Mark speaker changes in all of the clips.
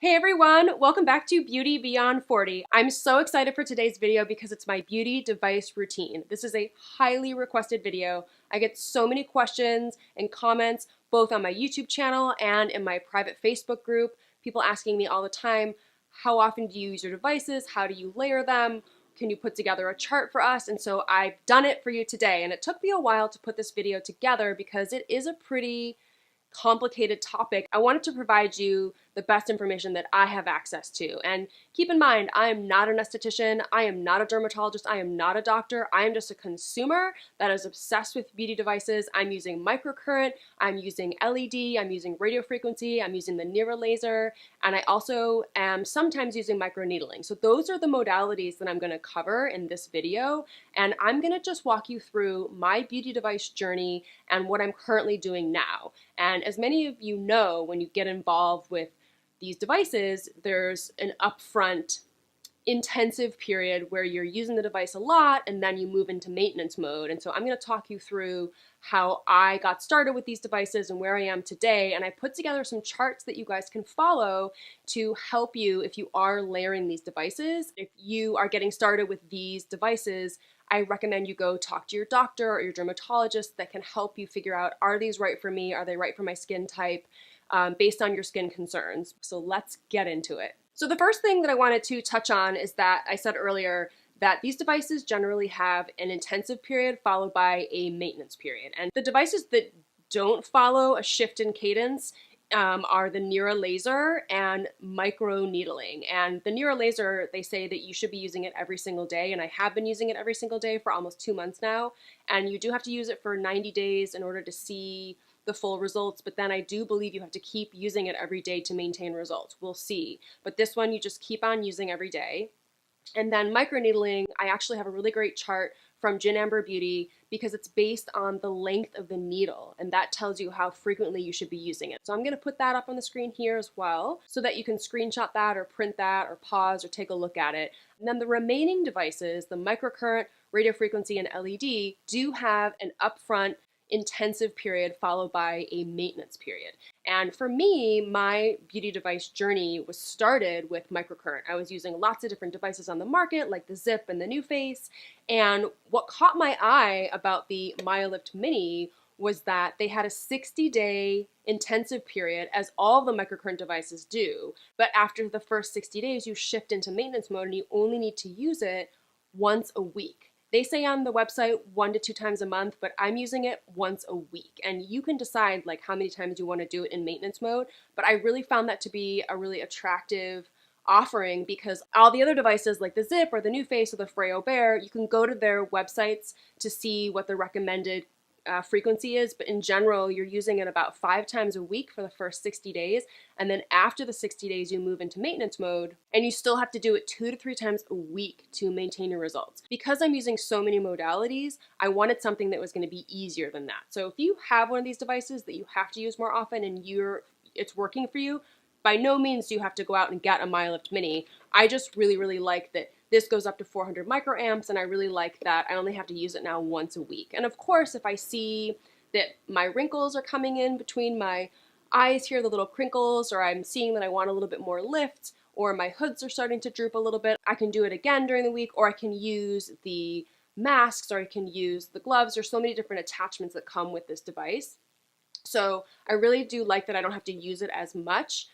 Speaker 1: Hey everyone, welcome back to Beauty Beyond 40. I'm so excited for today's video because it's my beauty device routine. This is a highly requested video. I get so many questions and comments both on my YouTube channel and in my private Facebook group. People asking me all the time, how often do you use your devices? How do you layer them? Can you put together a chart for us? And so I've done it for you today. And it took me a while to put this video together because it is a pretty complicated topic. I wanted to provide you the best information that I have access to. And keep in mind, I am not an esthetician, I am not a dermatologist, I am not a doctor, I am just a consumer that is obsessed with beauty devices. I'm using microcurrent, I'm using LED, I'm using radio frequency, I'm using the NEWA laser, and I also am sometimes using microneedling. So those are the modalities that I'm going to cover in this video, and I'm going to just walk you through my beauty device journey and what I'm currently doing now. And as many of you know, when you get involved with these devices, there's an upfront intensive period where you're using the device a lot and then you move into maintenance mode. And so I'm going to talk you through how I got started with these devices and where I am today. And I put together some charts that you guys can follow to help you if you are layering these devices. If you are getting started with these devices, I recommend you go talk to your doctor or your dermatologist that can help you figure out, are these right for me? Are they right for my skin type? Based on your skin concerns. So let's get into it. So the first thing that I wanted to touch on is that I said earlier that these devices generally have an intensive period followed by a maintenance period. And the devices that don't follow a shift in cadence are the NEWA laser and microneedling. And the NEWA laser, they say that you should be using it every single day, and I have been using it every single day for almost 2 months now. And you do have to use it for 90 days in order to see the full results, but then I do believe you have to keep using it every day to maintain results. We'll see. But this one you just keep on using every day. And then microneedling, I actually have a really great chart from Gin Amber Beauty because it's based on the length of the needle, and that tells you how frequently you should be using it. So I'm going to put that up on the screen here as well so that you can screenshot that or print that or pause or take a look at it. And then the remaining devices, the microcurrent, radio frequency, and LED, do have an upfront intensive period followed by a maintenance period. And for me, my beauty device journey was started with microcurrent. I was using lots of different devices on the market, like the Zip and the NuFace. And what caught my eye about the MyoLift Mini was that they had a 60-day intensive period, as all the microcurrent devices do. But after the first 60 days, you shift into maintenance mode and you only need to use it once a week. They say on the website 1 to 2 times a month, but I'm using it once a week. And you can decide like how many times you want to do it in maintenance mode. But I really found that to be a really attractive offering because all the other devices like the Zip or the NuFace or the Freo Bear, you can go to their websites to see what the recommended frequency is, but in general, you're using it about 5 times a week for the first 60 days. And then after the 60 days, you move into maintenance mode and you still have to do it 2 to 3 times a week to maintain your results. Because I'm using so many modalities, I wanted something that was going to be easier than that. So if you have one of these devices that you have to use more often and it's working for you, by no means do you have to go out and get a MyoLift Mini. I just really like that this goes up to 400 microamps, and I really like that I only have to use it now once a week. And of course, if I see that my wrinkles are coming in between my eyes here, the little crinkles, or I'm seeing that I want a little bit more lift, or my hoods are starting to droop a little bit, I can do it again during the week, or I can use the masks, or I can use the gloves. There's so many different attachments that come with this device. So I really do like that I don't have to use it as much.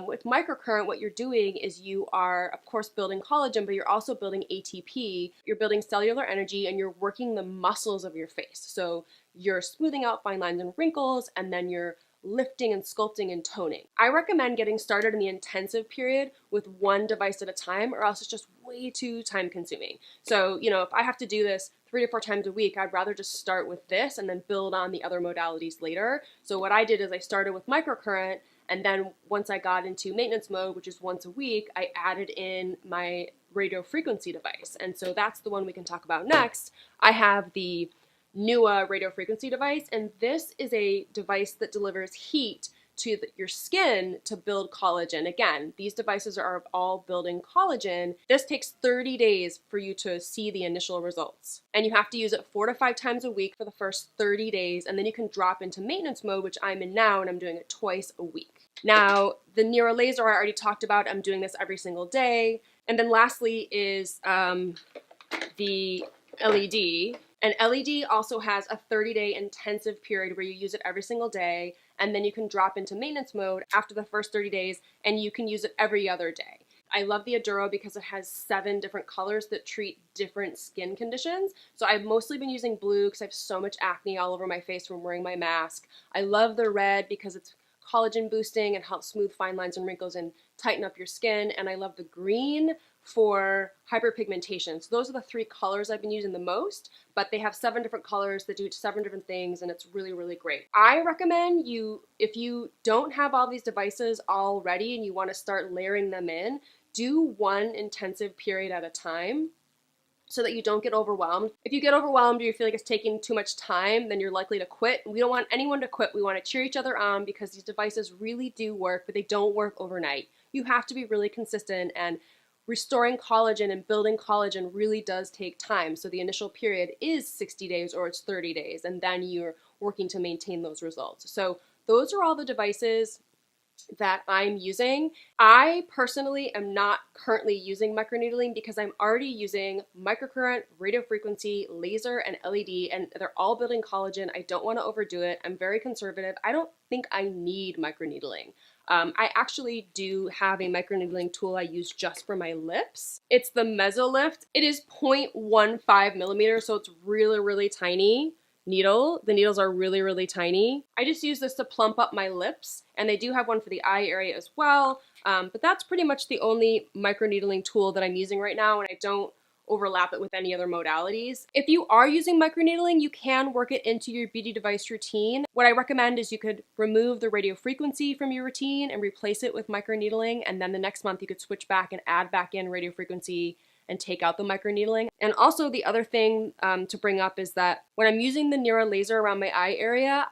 Speaker 1: With microcurrent, what you're doing is you are, of course, building collagen, but you're also building ATP. You're building cellular energy, and you're working the muscles of your face. So you're smoothing out fine lines and wrinkles, and then you're lifting and sculpting and toning. I recommend getting started in the intensive period with one device at a time, or else it's just way too time consuming. So, if I have to do this 3 to 4 times a week, I'd rather just start with this and then build on the other modalities later. So what I did is I started with microcurrent, and then once I got into maintenance mode, which is once a week, I added in my radio frequency device. And so that's the one we can talk about next. I have the NEWA radio frequency device, and this is a device that delivers heat to your skin to build collagen. Again, these devices are all building collagen. This takes 30 days for you to see the initial results. And you have to use it 4 to 5 times a week for the first 30 days, and then you can drop into maintenance mode, which I'm in now, and I'm doing it twice a week. Now, the NEWA laser I already talked about. I'm doing this every single day. And then lastly is the LED. And LED also has a 30-day intensive period where you use it every single day, and then you can drop into maintenance mode after the first 30 days, and you can use it every other day. I love the Aduro because it has 7 different colors that treat different skin conditions. So I've mostly been using blue because I have so much acne all over my face from wearing my mask. I love the red because it's collagen boosting and helps smooth fine lines and wrinkles and tighten up your skin. And I love the green for hyperpigmentation. So those are the 3 colors I've been using the most, but they have 7 different colors that do 7 different things, and it's really, really great. I recommend you, if you don't have all these devices already and you want to start layering them in, do one intensive period at a time so that you don't get overwhelmed. If you get overwhelmed or you feel like it's taking too much time, then you're likely to quit. We don't want anyone to quit. We want to cheer each other on because these devices really do work, but they don't work overnight. You have to be really consistent, and restoring collagen and building collagen really does take time. So the initial period is 60 days or it's 30 days, and then you're working to maintain those results. So those are all the devices that I'm using. I personally am not currently using microneedling because I'm already using microcurrent, radiofrequency, laser, and LED, and they're all building collagen. I don't want to overdo it. I'm very conservative. I don't think I need microneedling. I actually do have a microneedling tool I use just for my lips. It's the Mesolift. It is 0.15 millimeters, so it's really, really tiny needle. The needles are really, really tiny. I just use this to plump up my lips, and they do have one for the eye area as well. But that's pretty much the only microneedling tool that I'm using right now, and I don't overlap it with any other modalities. If you are using microneedling, you can work it into your beauty device routine. What I recommend is you could remove the radiofrequency from your routine and replace it with microneedling, and then the next month you could switch back and add back in radiofrequency and take out the microneedling. And also the other thing to bring up is that when I'm using the NEWA laser around my eye area,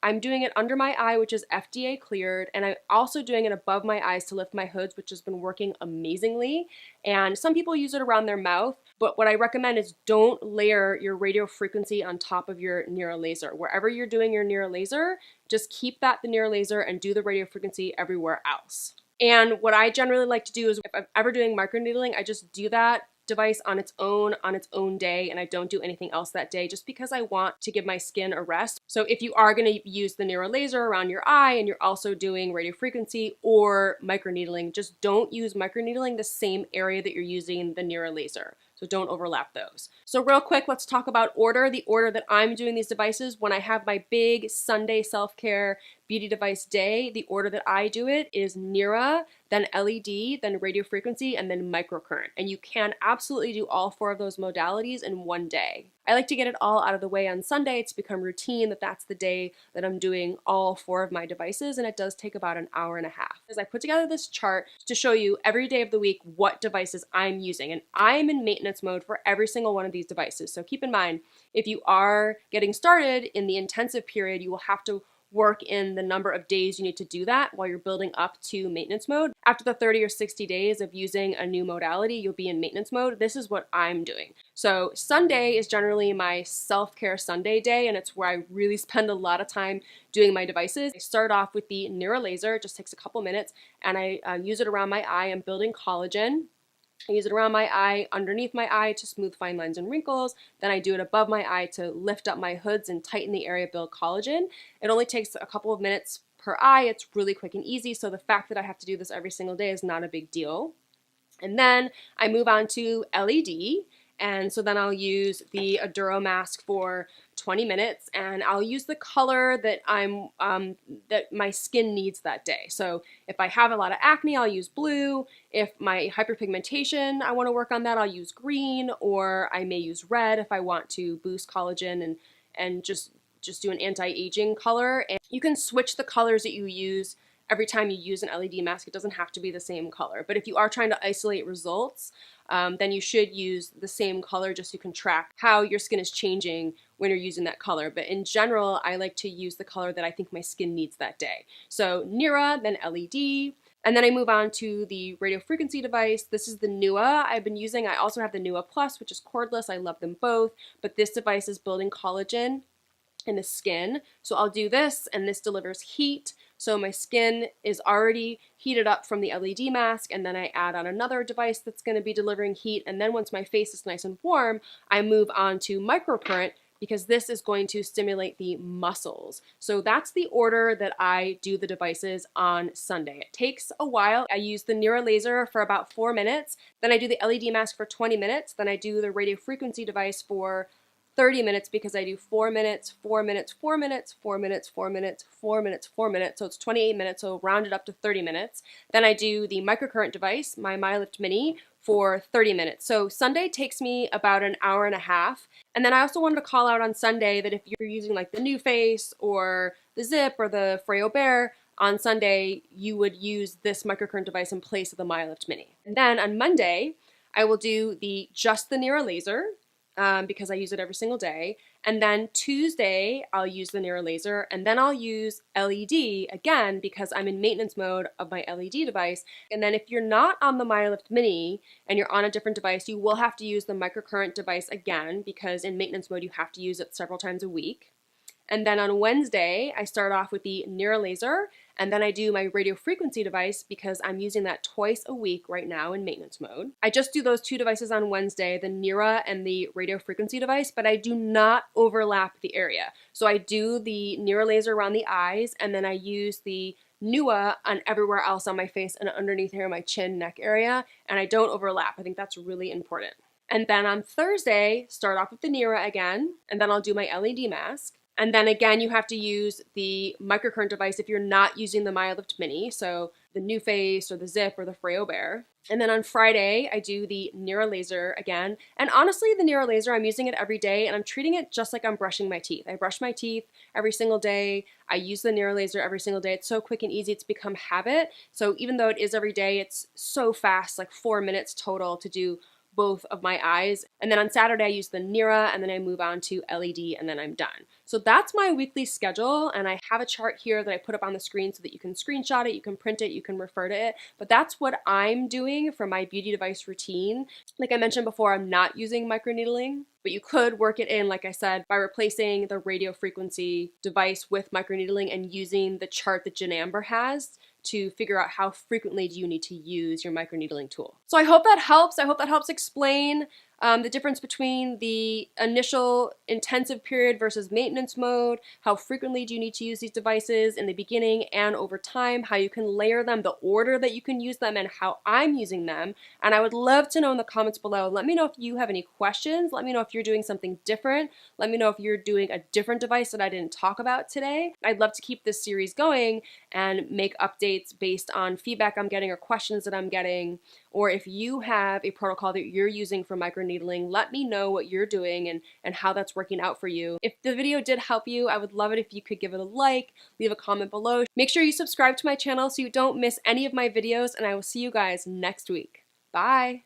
Speaker 1: I'm doing it under my eye, which is FDA cleared, and I'm also doing it above my eyes to lift my hoods, which has been working amazingly. And some people use it around their mouth, but what I recommend is don't layer your radio frequency on top of your NEWA laser. Wherever you're doing your NEWA laser, just keep that the NEWA laser and do the radio frequency everywhere else. And what I generally like to do is if I'm ever doing microneedling, I just do that device on its own day, and I don't do anything else that day just because I want to give my skin a rest. So if you are going to use the NEWA laser around your eye and you're also doing radiofrequency or microneedling, just don't use microneedling the same area that you're using the NEWA laser. So don't overlap those. So real quick, let's talk about order. The order that I'm doing these devices, when I have my big Sunday self-care beauty device day, the order that I do it is NEWA, then LED, then radiofrequency, and then microcurrent. And you can absolutely do all 4 of those modalities in one day. I like to get it all out of the way on Sunday. It's become routine that that's the day that I'm doing all 4 of my devices, and it does take about an hour and a half. As I put together this chart to show you every day of the week what devices I'm using, and I'm in maintenance mode for every single one of these devices. So keep in mind, if you are getting started in the intensive period, you will have to work in the number of days you need to do that while you're building up to maintenance mode. After the 30 or 60 days of using a new modality, you'll be in maintenance mode. This is what I'm doing. So Sunday is generally my self-care Sunday day, and it's where I really spend a lot of time doing my devices. I start off with the NEWA laser. It just takes a couple minutes, and I use it around my eye. I'm building collagen. I use it around my eye, underneath my eye to smooth fine lines and wrinkles. Then I do it above my eye to lift up my hoods and tighten the area, build collagen. It only takes a couple of minutes per eye. It's really quick and easy. So the fact that I have to do this every single day is not a big deal. And then I move on to LED. And so then I'll use the Aduro mask for 20 minutes, and I'll use the color that that my skin needs that day. So if I have a lot of acne, I'll use blue. If my hyperpigmentation, I want to work on that, I'll use green, or I may use red if I want to boost collagen and just do an anti-aging color. And you can switch the colors that you use every time you use an LED mask, it doesn't have to be the same color. But if you are trying to isolate results, then you should use the same color just so you can track how your skin is changing when you're using that color. But in general, I like to use the color that I think my skin needs that day. So NEWA, then LED, and then I move on to the radio frequency device. This is the NEWA I've been using. I also have the NEWA Plus, which is cordless. I love them both, but this device is building collagen in the skin. So I'll do this, and this delivers heat. So my skin is already heated up from the LED mask, and then I add on another device that's going to be delivering heat. And then once my face is nice and warm, I move on to microcurrent, because this is going to stimulate the muscles. So that's the order that I do the devices on Sunday. It takes a while. I use the NEWA laser for about 4 minutes, then I do the LED mask for 20 minutes, then I do the radio frequency device for 30 minutes, because I do 4 minutes, 4 minutes, 4 minutes, 4 minutes, 4 minutes, 4 minutes, 4 minutes, so it's 28 minutes, so round it up to 30 minutes. Then I do the microcurrent device, my MyLift Mini, for 30 minutes. So Sunday takes me about an hour and a half. And then I also wanted to call out on Sunday that if you're using like the NuFace or the Zip or the Freo Bear, on Sunday you would use this microcurrent device in place of the MyLift Mini. And then on Monday, I will do just the NEWA laser, because I use it every single day. And then Tuesday, I'll use the NEWA laser, and then I'll use LED again because I'm in maintenance mode of my LED device. And then if you're not on the MyLift Mini and you're on a different device, you will have to use the microcurrent device again, because in maintenance mode, you have to use it several times a week. And then on Wednesday, I start off with the NEWA laser, and then I do my radio frequency device because I'm using that twice a week right now in maintenance mode. I just do those two devices on Wednesday, the NEWA and the radio frequency device, but I do not overlap the area. So I do the NEWA laser around the eyes, and then I use the NEWA on everywhere else on my face and underneath here, my chin, neck area, and I don't overlap. I think that's really important. And then on Thursday, start off with the NEWA again, and then I'll do my LED mask. And then again, you have to use the microcurrent device if you're not using the MyLift Mini, so the NuFace or the Zip or the Freo Bear. And then on Friday, I do the NEWA laser again. And honestly, the NEWA laser, I'm using it every day, and I'm treating it just like I'm brushing my teeth. I brush my teeth every single day. I use the NEWA laser every single day. It's so quick and easy. It's become habit. So even though it is every day, it's so fast, like 4 minutes total to do both of my eyes. And then on Saturday I use the NEWA, and then I move on to LED, and then I'm done. So that's my weekly schedule, and I have a chart here that I put up on the screen so that you can screenshot it, you can print it, you can refer to it. But that's what I'm doing for my beauty device routine. Like I mentioned before, I'm not using microneedling, but you could work it in, like I said, by replacing the radio frequency device with microneedling and using the chart that Jen Amber has to figure out how frequently do you need to use your microneedling tool. So I hope that helps. I hope that helps explain the difference between the initial intensive period versus maintenance mode, how frequently do you need to use these devices in the beginning and over time, how you can layer them, the order that you can use them, and how I'm using them. And I would love to know in the comments below. Let me know if you have any questions. Let me know if you're doing something different. Let me know if you're doing a different device that I didn't talk about today. I'd love to keep this series going and make updates based on feedback I'm getting or questions that I'm getting. Or if you have a protocol that you're using for microneedling, let me know what you're doing and how that's working out for you. If the video did help you, I would love it if you could give it a like, leave a comment below. Make sure you subscribe to my channel so you don't miss any of my videos, and I will see you guys next week. Bye!